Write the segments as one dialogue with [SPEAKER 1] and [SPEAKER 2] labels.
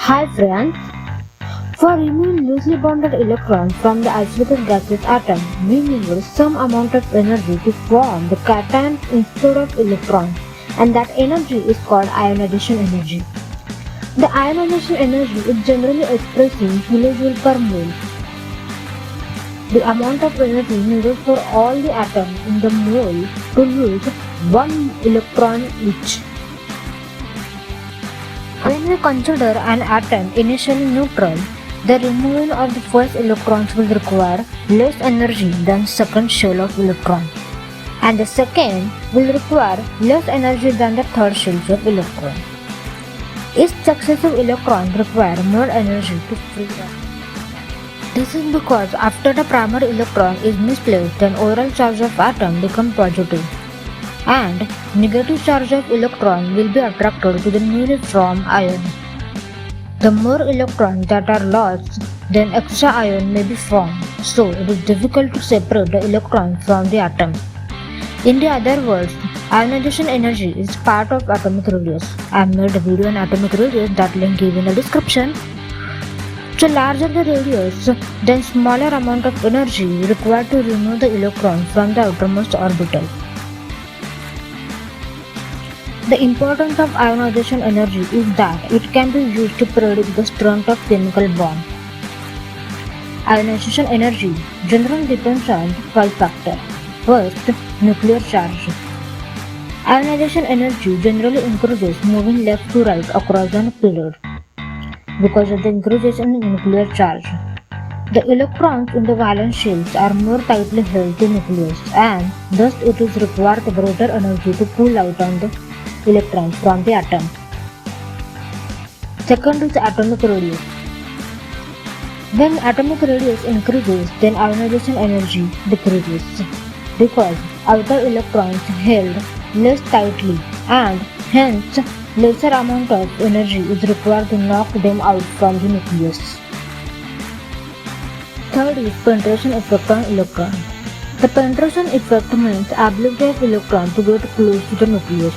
[SPEAKER 1] Hi friends! For removing loosely bonded electrons from the isolated gaseous atom, we need some amount of energy to form the cation instead of electrons, and that energy is called ionization energy. The ionization energy is generally expressed in kilojoule per mole. The amount of energy needed for all the atoms in the mole to lose one electron each. When we consider an atom initially neutral, the removal of the first electrons will require less energy than second shell of electron, and the second will require less energy than the third shells of electron. Each successive electron requires more energy to free up. This is because after the primary electron is misplaced, then overall charge of atom becomes positive, and negative charge of electron will be attracted to the newly formed ion. The more electrons that are lost, then extra ion may be formed, so it is difficult to separate the electron from the atom. In the other words, ionization energy is part of atomic radius. I have made a video on atomic radius, that link is in the description. So larger the radius, then smaller amount of energy required to remove the electron from the outermost orbital. The importance of ionization energy is that it can be used to predict the strength of chemical bond. Ionization energy generally depends on 12 factors. First, nuclear charge. Ionization energy generally increases moving left to right across the period because of the increases in nuclear charge. The electrons in the valence shells are more tightly held to nucleus, and thus it is required greater energy to pull out on the electrons from the atom. Second is atomic radius. When atomic radius increases, then ionization energy decreases because outer electrons held less tightly, and hence lesser amount of energy is required to knock them out from the nucleus. Third is penetration effect on electron. The penetration effect means ability of electron to get close to the nucleus.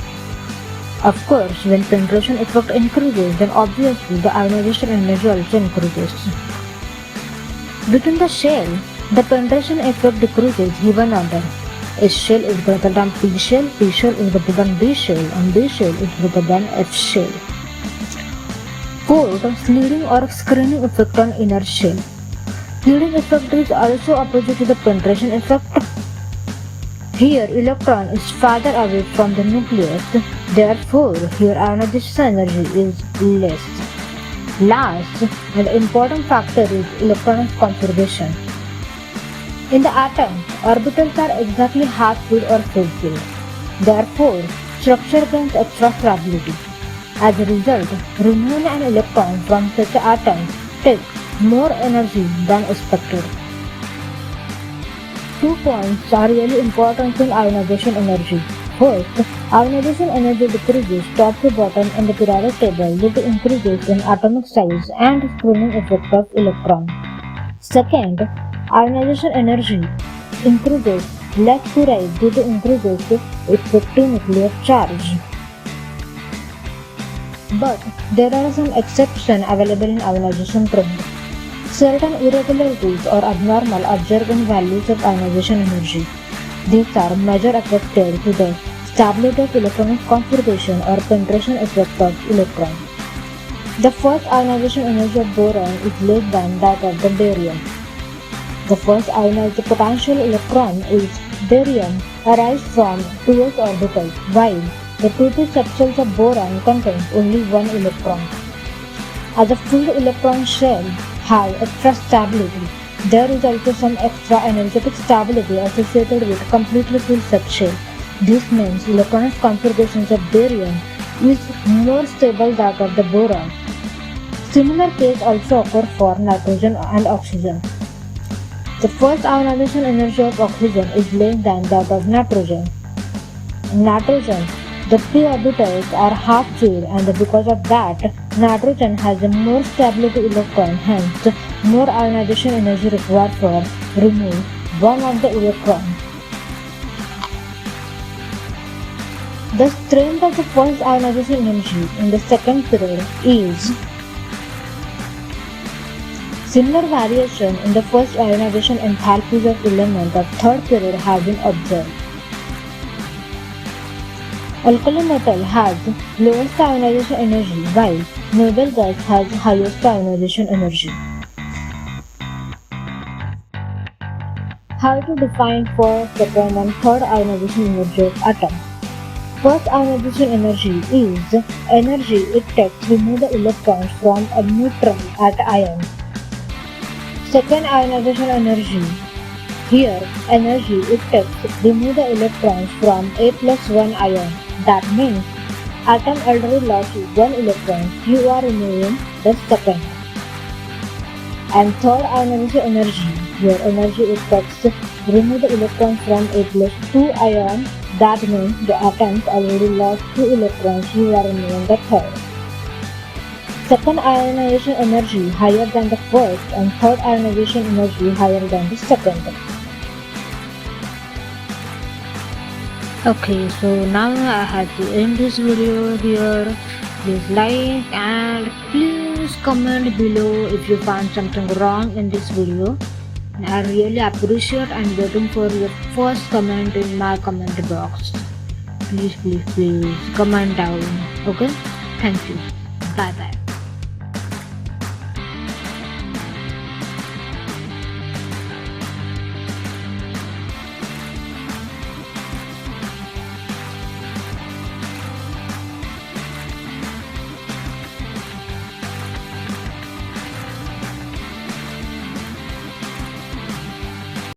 [SPEAKER 1] Of course, when penetration effect increases, then obviously the ionization energy also increases. Within the shell, the penetration effect decreases even order. S shell is greater than P shell is greater than B shell, and B shell is greater than F shell. Fourth, sliding or screening effect on inner shell. Sliding effect is also opposite to the penetration effect. Here, electron is farther away from the nucleus, therefore, here ionization energy is less. Last and important factor is electron configuration. In the atom, orbitals are exactly half-filled or full-filled. Therefore, structure gains extra stability. As a result, removing an electron from such an atom takes more energy than expected. 2 points are really important in ionization energy. First, ionization energy decreases top to bottom in the periodic table due to increases in atomic size and screening effect of electron. Second, ionization energy increases left to right due to increases in effective nuclear charge. But there are some exceptions available in ionization trend. Certain irregularities or abnormal observed in values of ionization energy. These are major affected to the stability of electronic configuration or penetration effect of electron. The first ionization energy of boron is less than that of the barium. The first ionized potential electron is barium arrives from 2s orbital, while the 2p subshells of boron contains only one electron. As a filled electron shell has extra stability, there is also some extra energetic stability associated with completely filled subshell. This means electronic configurations of barium is more stable than that of the boron. Similar case also occur for nitrogen and oxygen. The first ionization energy of oxygen is less than that of nitrogen. In nitrogen, the p orbitals are half-filled, and because of that, nitrogen has a more stability electron, hence more ionization energy required for remove one of the electrons. The strength of the first ionization energy in the second period is Similar variation in the first ionization enthalpies of elements of third period have been observed. Alkali metal has lowest ionization energy while noble gas has highest ionization energy. How to define first, second and third ionization energy of atom? First ionization energy is energy it takes to remove the electrons from a neutron at ion. Second ionization energy. Here, energy it takes to remove the electrons from A plus 1 ion. That means atom already lost 1 electron. You are removing the second. And third ionization energy. Here, energy it takes to remove the electrons from A plus 2 ion. That means the atoms already lost 2 electrons. You are removing the third. Second ionization energy higher than the first and third ionization energy higher than the second. Okay, so now I have to end this video here. Please like and please comment below if you found something wrong in this video. I really appreciate and waiting for your first comment in my comment box. Please comment down. Okay, thank you. Bye bye.